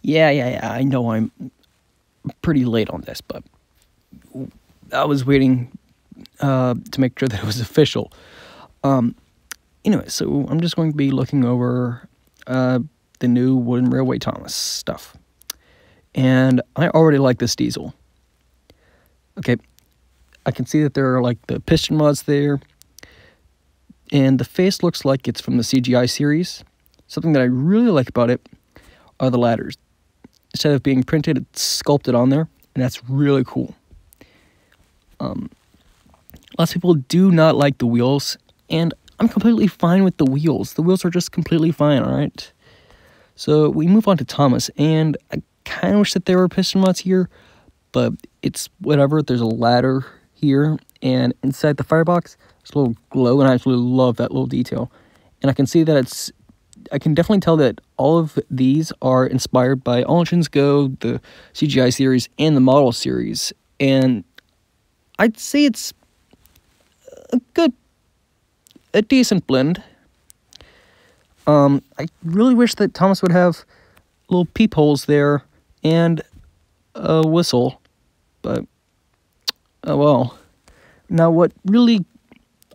Yeah. I know I'm pretty late on this, but I was waiting to make sure that it was official. Anyway, so I'm just going to be looking over the new Wooden Railway Thomas stuff. And I already like this diesel. Okay, I can see that there are like the piston rods there. And the face looks like it's from the CGI series. Something that I really like about it are the ladders. Instead of being printed, it's sculpted on there. And that's really cool. Lots of people do not like the wheels. And I'm completely fine with the wheels. The wheels are just completely fine, alright? So we move on to Thomas. And I kind of wish that there were piston rods here. But it's whatever. There's a ladder here. And inside the firebox, there's a little glow. And I absolutely love that little detail. And I can see that I can definitely tell that all of these are inspired by All Engines Go, the CGI series, and the model series. And I'd say it's a decent blend. I really wish that Thomas would have little peepholes there and a whistle, but oh well. Now, what really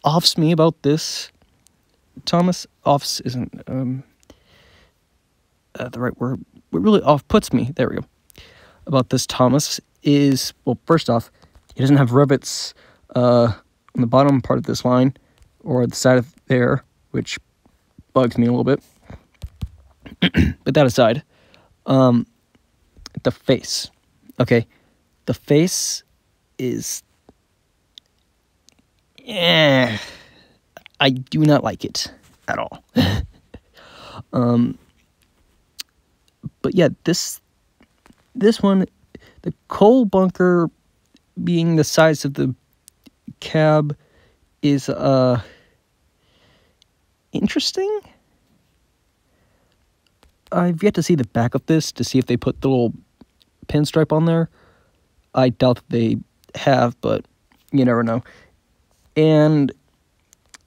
offs me about this Thomas, offs isn't the right word. What really puts me, there we go, about this Thomas is, well, first off, he doesn't have rivets on the bottom part of this line, or the side of there, which bugs me a little bit. But that aside, the face, okay, the face is, I do not like it at all. But yeah, this one, the coal bunker being the size of the cab is interesting. I've yet to see the back of this to see if they put the little pinstripe on there. I doubt that they have, but you never know. And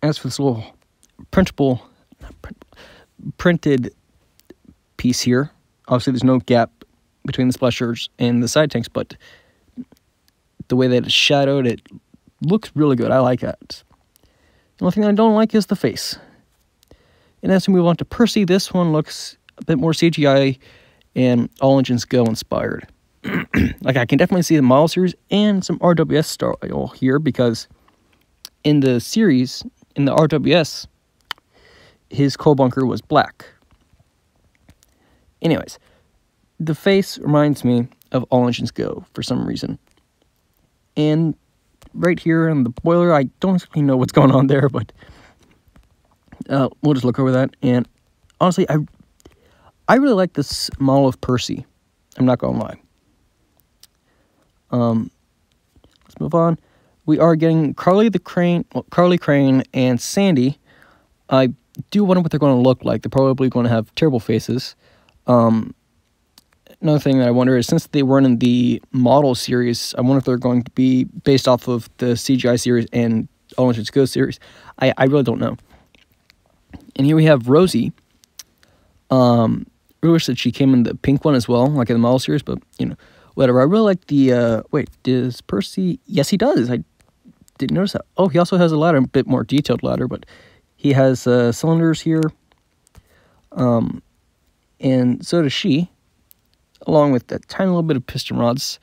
as for this little printed piece here, obviously there's no gap between the splashers and the side tanks, but the way that it's shadowed, it looks really good. I like it. The only thing I don't like is the face. And as we move on to Percy, this one looks a bit more CGI and All Engines Go inspired. Like, I can definitely see the model series and some RWS style here, because in the series, in the RWS, his coal bunker was black. Anyways, the face reminds me of All Engines Go for some reason. And right here in the boiler, I don't exactly know what's going on there, but we'll just look over that. And honestly, I really like this model of Percy. I'm not gonna lie. Let's move on. We are getting Carly Crane, and Sandy. I do wonder what they're going to look like. They're probably going to have terrible faces. Another thing that I wonder is, since they weren't in the model series, I wonder if they're going to be based off of the CGI series and All Engines Go series. I really don't know. And here we have Rosie. Really wish that she came in the pink one as well, like in the model series, but, you know, whatever. I really like the, wait, does Percy? Yes, he does. I didn't notice that. Oh, he also has a ladder, a bit more detailed ladder, but he has cylinders here. And so does she, along with a tiny little bit of piston rods.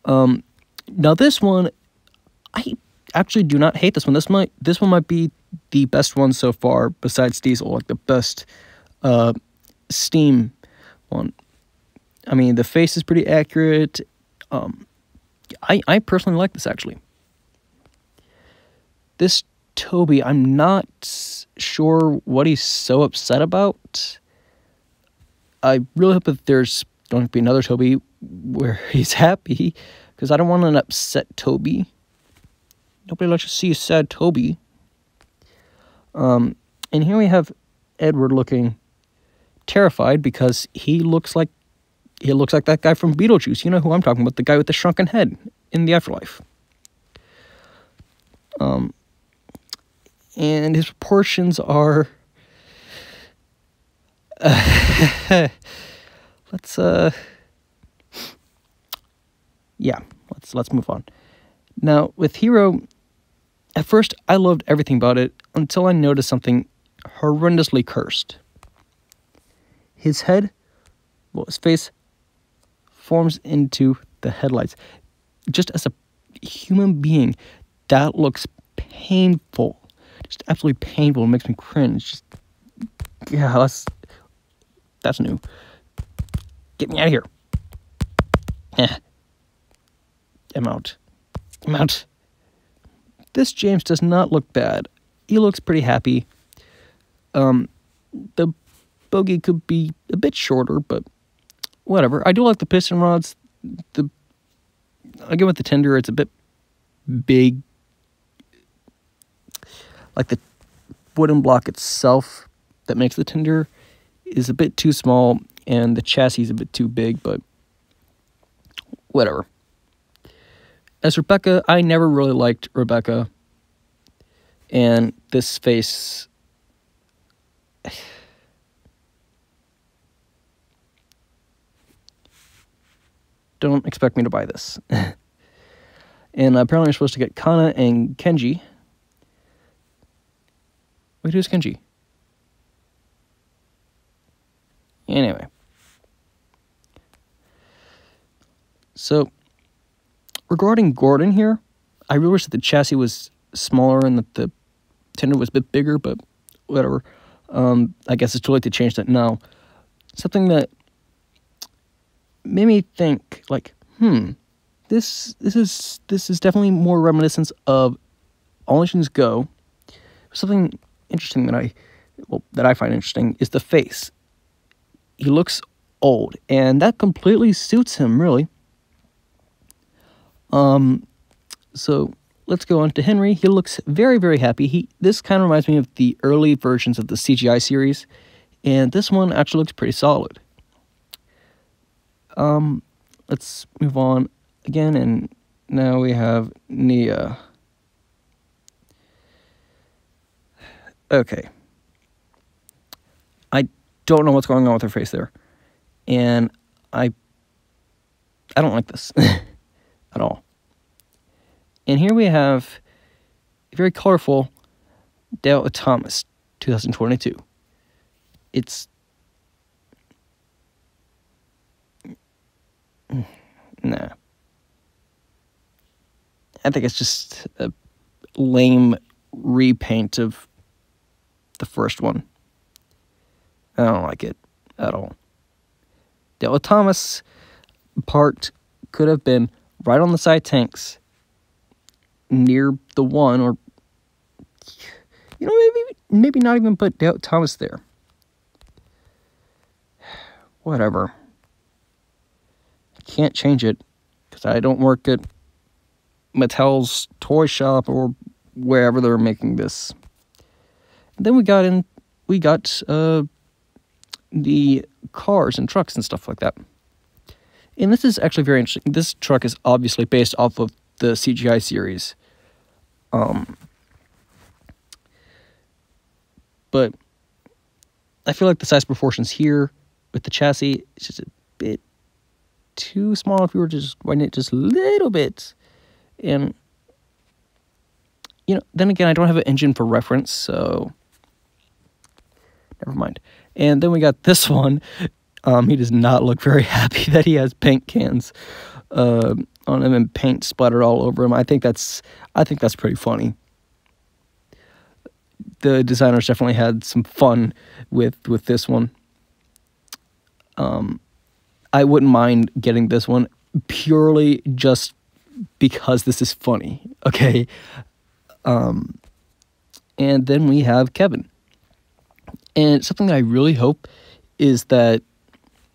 Now this one, I actually do not hate this one. This one might be the best one so far, besides Diesel, like the best steam one. I mean, the face is pretty accurate. I personally like this, actually. This Toby, I'm not sure what he's so upset about. I really hope that there's going to be another Toby where he's happy, because I don't want an upset Toby. Nobody likes to see a sad Toby. And here we have Edward looking terrified, because he looks like that guy from Beetlejuice. You know who I'm talking about, the guy with the shrunken head in the afterlife. And his proportions are let's yeah, let's move on. Now, with Hero, at first I loved everything about it until I noticed something horrendously cursed. His head, well, his face forms into the headlights. Just as a human being, that looks painful. Just absolutely painful. It makes me cringe. Just, yeah, that's new. Get me out of here. I'm out. This James does not look bad. He looks pretty happy. The bogey could be a bit shorter, but whatever. I do like the piston rods. Again, with the tender, it's a bit big. Like the wooden block itself that makes the tender is a bit too small, and the chassis is a bit too big, but whatever. As Rebecca, I never really liked Rebecca, and this face... Don't expect me to buy this. And apparently I'm supposed to get Kana and Kenji. Wait, who's Kenji? Anyway. So, regarding Gordon here, I really wish that the chassis was smaller and that the tender was a bit bigger, but whatever. I guess it's too late to change that now. Something that made me think, like, this is definitely more reminiscence of All Nations Go. Something interesting that I find interesting is the face. He looks old, and that completely suits him, really. So let's go on to Henry. He looks very, very happy. This kind of reminds me of the early versions of the CGI series, and this one actually looks pretty solid. Let's move on again, and now we have Nia. Okay. I don't know what's going on with her face there, and I don't like this at all. And here we have a very colorful Dale Thomas 2022. It's nah. I think it's just a lame repaint of the first one. I don't like it at all. Dale Thomas part could have been right on the side tanks near the one, or maybe not even put Dale Thomas there. Whatever. I can't change it because I don't work at Mattel's toy shop or wherever they're making this. And then we got the cars and trucks and stuff like that. And this is actually very interesting. This truck is obviously based off of the CGI series. But I feel like the size proportions here with the chassis is just a bit too small if we were to just widen it just a little bit. And, then again, I don't have an engine for reference, so never mind. And then we got this one. He does not look very happy that he has paint cans on him and paint splattered all over him. I think that's pretty funny. The designers definitely had some fun with this one. I wouldn't mind getting this one purely just because this is funny, okay? And then we have Kevin. And something that I really hope is that,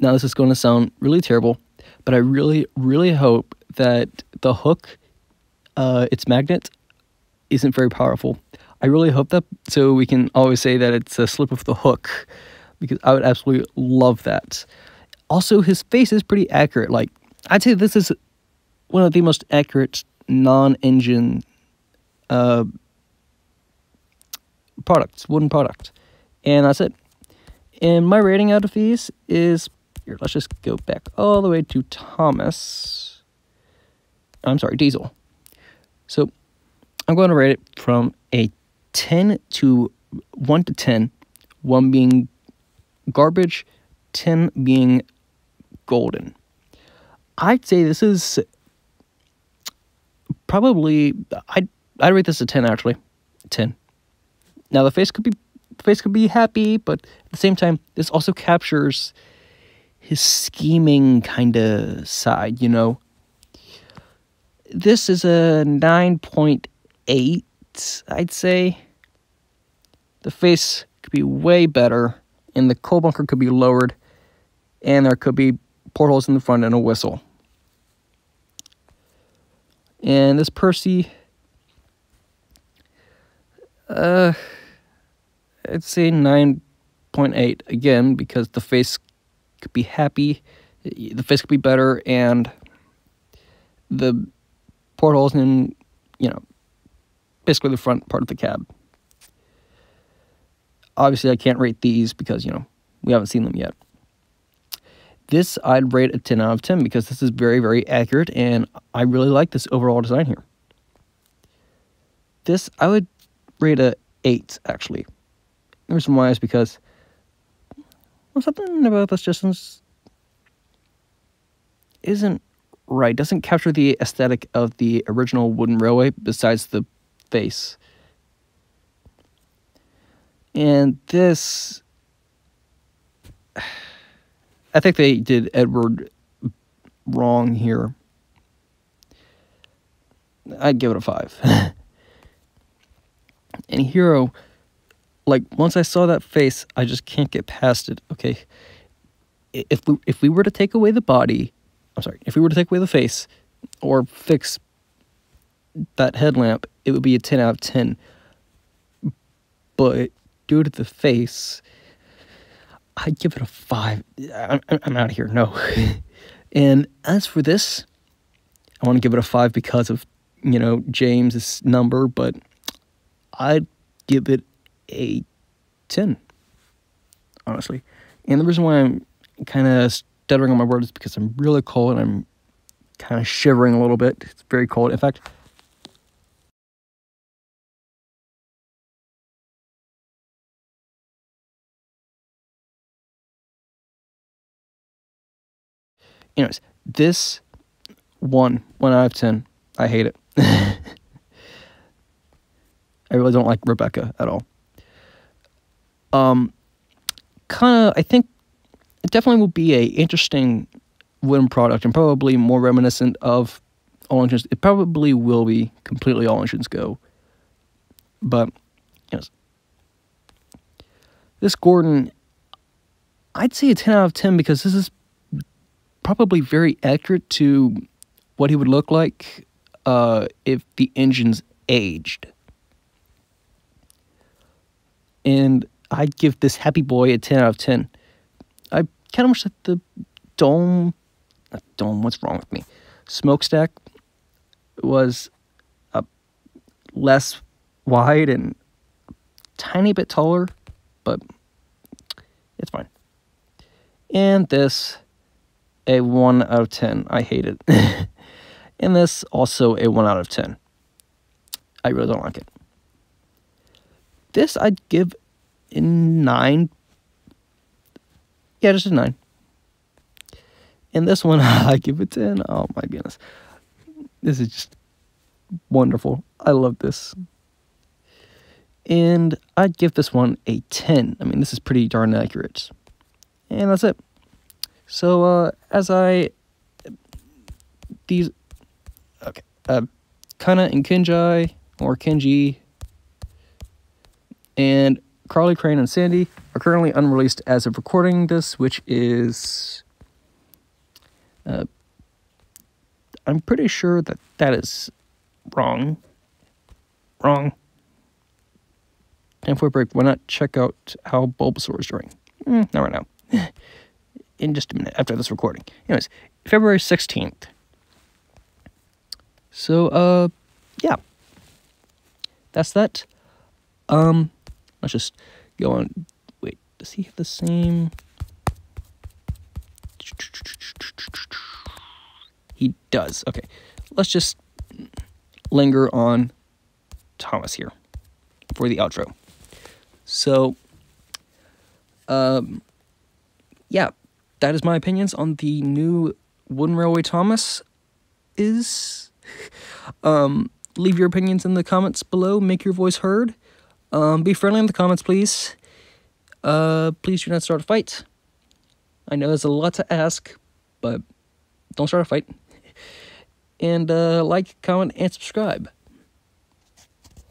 now this is going to sound really terrible, but I really, really hope that the hook, its magnet, isn't very powerful. I really hope that, so we can always say that it's a slip of the hook, because I would absolutely love that. Also, his face is pretty accurate. Like, I'd say this is one of the most accurate non-engine wooden product. And that's it. And my rating out of these is Here, let's just go back all the way to Thomas. I'm sorry, Diesel. So I'm going to rate it from a 10 to 1 to 10. 1 being garbage, 10 being golden. I'd say this is probably, I'd rate this a 10 actually. 10. Now the face could be happy, but at the same time, this also captures his scheming kind of side, you know. This is a 9.8, I'd say. The face could be way better, and the coal bunker could be lowered, and there could be portholes in the front and a whistle. And this Percy, I'd say 9.8 again, because the face could be happy, the face could be better, and the portholes in, you know, basically the front part of the cab. Obviously, I can't rate these because, you know, we haven't seen them yet. This, I'd rate a 10 out of 10 because this is very, very accurate, and I really like this overall design here. This, I would rate a 8, actually. The reason why is because, well, something about this just isn't right. Doesn't capture the aesthetic of the original wooden railway besides the face. And this, I think they did Edward wrong here. I'd give it a 5. And Hero, like, once I saw that face, I just can't get past it. Okay, if we were to take away the body, if we were to take away the face or fix that headlamp, it would be a 10 out of 10. But due to the face, I'd give it a 5. I'm out of here. No. And as for this, I want to give it a 5 because of, you know, James's number, but I'd give it a 10, honestly. And the reason why I'm kind of stuttering on my words is because I'm really cold and I'm kind of shivering a little bit. It's very cold. In fact, anyways, this 1 out of 10. I hate it. I really don't like Rebecca at all. I think it definitely will be a interesting wooden product and probably more reminiscent of All Engines. It probably will be completely All Engines Go. But, yes. This Gordon, I'd say a 10 out of 10 because this is probably very accurate to what he would look like if the engine's aged. And I'd give this happy boy a 10 out of 10. I kind of wish that the what's wrong with me? Smokestack was less wide and tiny bit taller, but it's fine. And this, a 1 out of 10. I hate it. And this, also a 1 out of 10. I really don't like it. This, I'd give a 9. Yeah, just a 9. And this one, I give it 10. Oh my goodness. This is just wonderful. I love this. And I'd give this one a 10. I mean, this is pretty darn accurate. And that's it. So, Kana and Kenji, or Kenji, and Carly, Crane, and Sandy are currently unreleased as of recording this, which is, I'm pretty sure that is wrong. Time for a break. Why not check out how Bulbasaur is doing? Not right now. In just a minute after this recording. Anyways, February 16th. So, yeah. That's that. Let's just go on. Wait, does he have the same he does. Okay, let's just linger on Thomas here for the outro. So, yeah, that is my opinions on the new Wooden Railway Thomas is. Leave your opinions in the comments below. Make your voice heard. Be friendly in the comments, please. Please do not start a fight. I know that's a lot to ask, but don't start a fight. And like, comment, and subscribe.